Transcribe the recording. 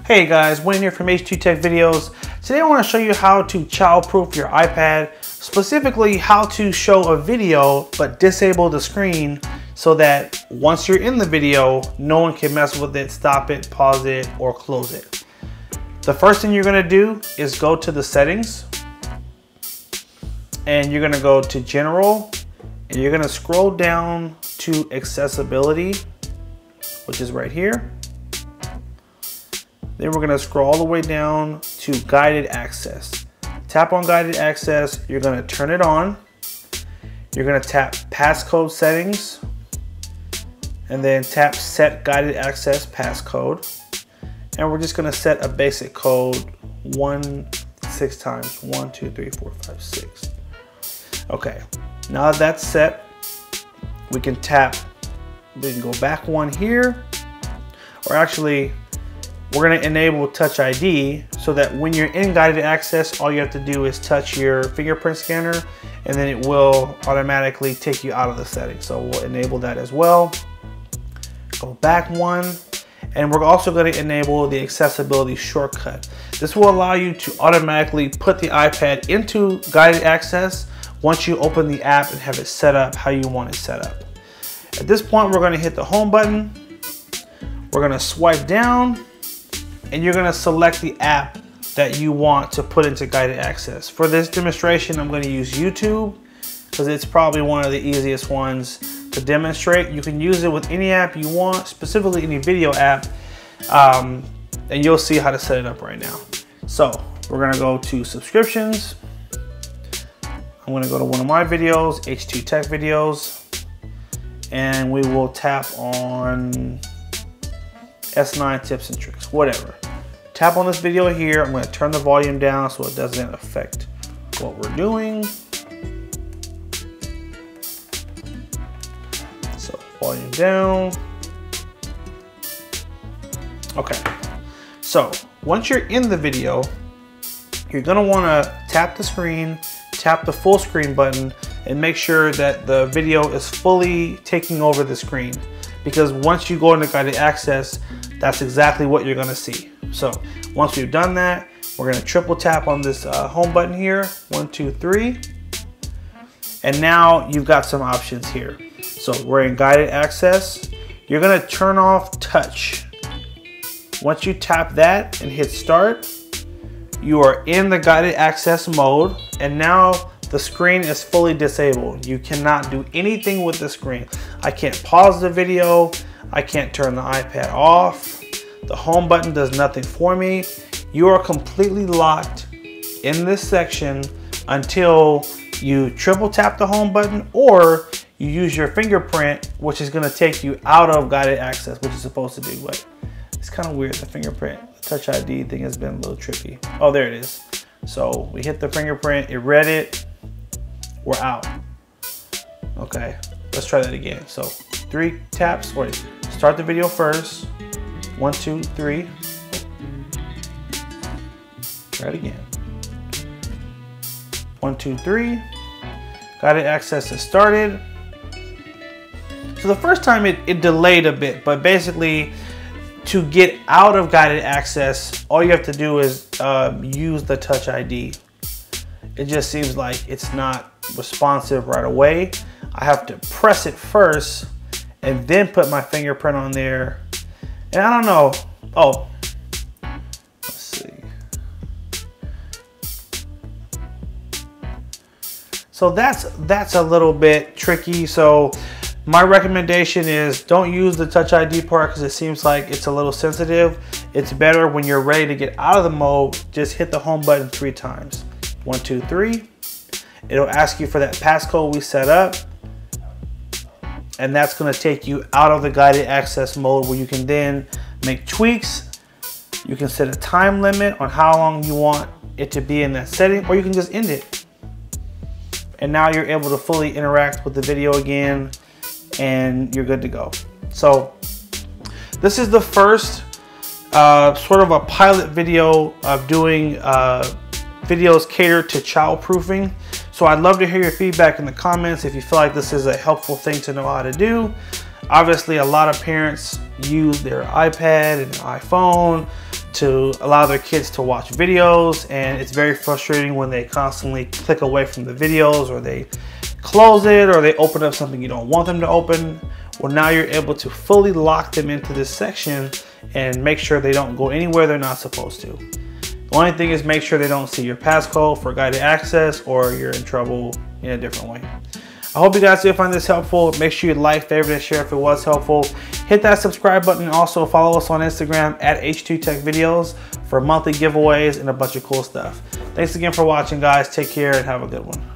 Hey guys, Wayne here from H2 Tech Videos. Today I want to show you how to child-proof your iPad, specifically how to show a video but disable the screen so that once you're in the video, no one can mess with it, stop it, pause it, or close it. The first thing you're going to do is go to the settings and you're going to go to General and you're going to scroll down to Accessibility, which is right here. Then we're gonna scroll all the way down to Guided Access. Tap on Guided Access, you're gonna turn it on. You're gonna tap Passcode Settings, and then tap Set Guided Access Passcode. And we're just gonna set a basic code 6 times. 1, 2, 3, 4, 5, 6. Okay, now that that's set, we can go back one here, or actually, we're going to enable Touch ID so that when you're in Guided Access, all you have to do is touch your fingerprint scanner and then it will automatically take you out of the settings. So we'll enable that as well. Go back one, and we're also going to enable the accessibility shortcut. This will allow you to automatically put the iPad into Guided Access once you open the app and have it set up how you want it set up. At this point, we're going to hit the home button. We're going to swipe down, and you're going to select the app that you want to put into Guided Access. For this demonstration, I'm going to use YouTube because it's probably one of the easiest ones to demonstrate. You can use it with any app you want, specifically any video app, and you'll see how to set it up right now. So we're going to go to subscriptions. I'm going to go to one of my videos, H2 Tech Videos, and we will tap on S9 tips and tricks, whatever. Tap on this video here. I'm going to turn the volume down so it doesn't affect what we're doing. So volume down. Okay. So once you're in the video, you're going to want to tap the screen, tap the full screen button, and make sure that the video is fully taking over the screen. Because once you go into Guided Access, that's exactly what you're gonna see. So once we've done that, we're gonna triple tap on this home button here, 1, 2, 3. And now you've got some options here. So we're in Guided Access. You're gonna turn off touch. Once you tap that and hit start, you are in the Guided Access mode, and now the screen is fully disabled. You cannot do anything with the screen. I can't pause the video. I can't turn the iPad off. The home button does nothing for me. You are completely locked in this section until you triple tap the home button or you use your fingerprint, which is gonna take you out of Guided Access, which is supposed to do what? It's kind of weird, the fingerprint. The Touch ID thing has been a little tricky. Oh, there it is. So we hit the fingerprint, it read it, we're out. Okay, let's try that again. So 3 taps, wait, start the video first. 1, 2, 3. Try it again. 1, 2, 3. Guided Access is started. So the first time it delayed a bit, but basically to get out of Guided Access, all you have to do is use the Touch ID. It just seems like it's not responsive right away. I have to press it first and then put my fingerprint on there. And I don't know. Oh, let's see. So that's a little bit tricky. So my recommendation is don't use the Touch ID part because it seems like it's a little sensitive. It's better when you're ready to get out of the mode, just hit the home button 3 times. 1, 2, 3. It'll ask you for that passcode we set up. And that's gonna take you out of the Guided Access mode where you can then make tweaks. You can set a time limit on how long you want it to be in that setting, or you can just end it. And now you're able to fully interact with the video again and you're good to go. So this is the first sort of a pilot video of doing videos catered to child-proofing. So I'd love to hear your feedback in the comments if you feel like this is a helpful thing to know how to do. Obviously, a lot of parents use their iPad and iPhone to allow their kids to watch videos, and it's very frustrating when they constantly click away from the videos, or they close it, or they open up something you don't want them to open. Well, now you're able to fully lock them into this section and make sure they don't go anywhere they're not supposed to. The only thing is make sure they don't see your passcode for guided access, or you're in trouble in a different way. I hope you guys did find this helpful. Make sure you like, favorite, and share if it was helpful. Hit that subscribe button, and also follow us on Instagram at H2TechVideos for monthly giveaways and a bunch of cool stuff. Thanks again for watching, guys. Take care and have a good one.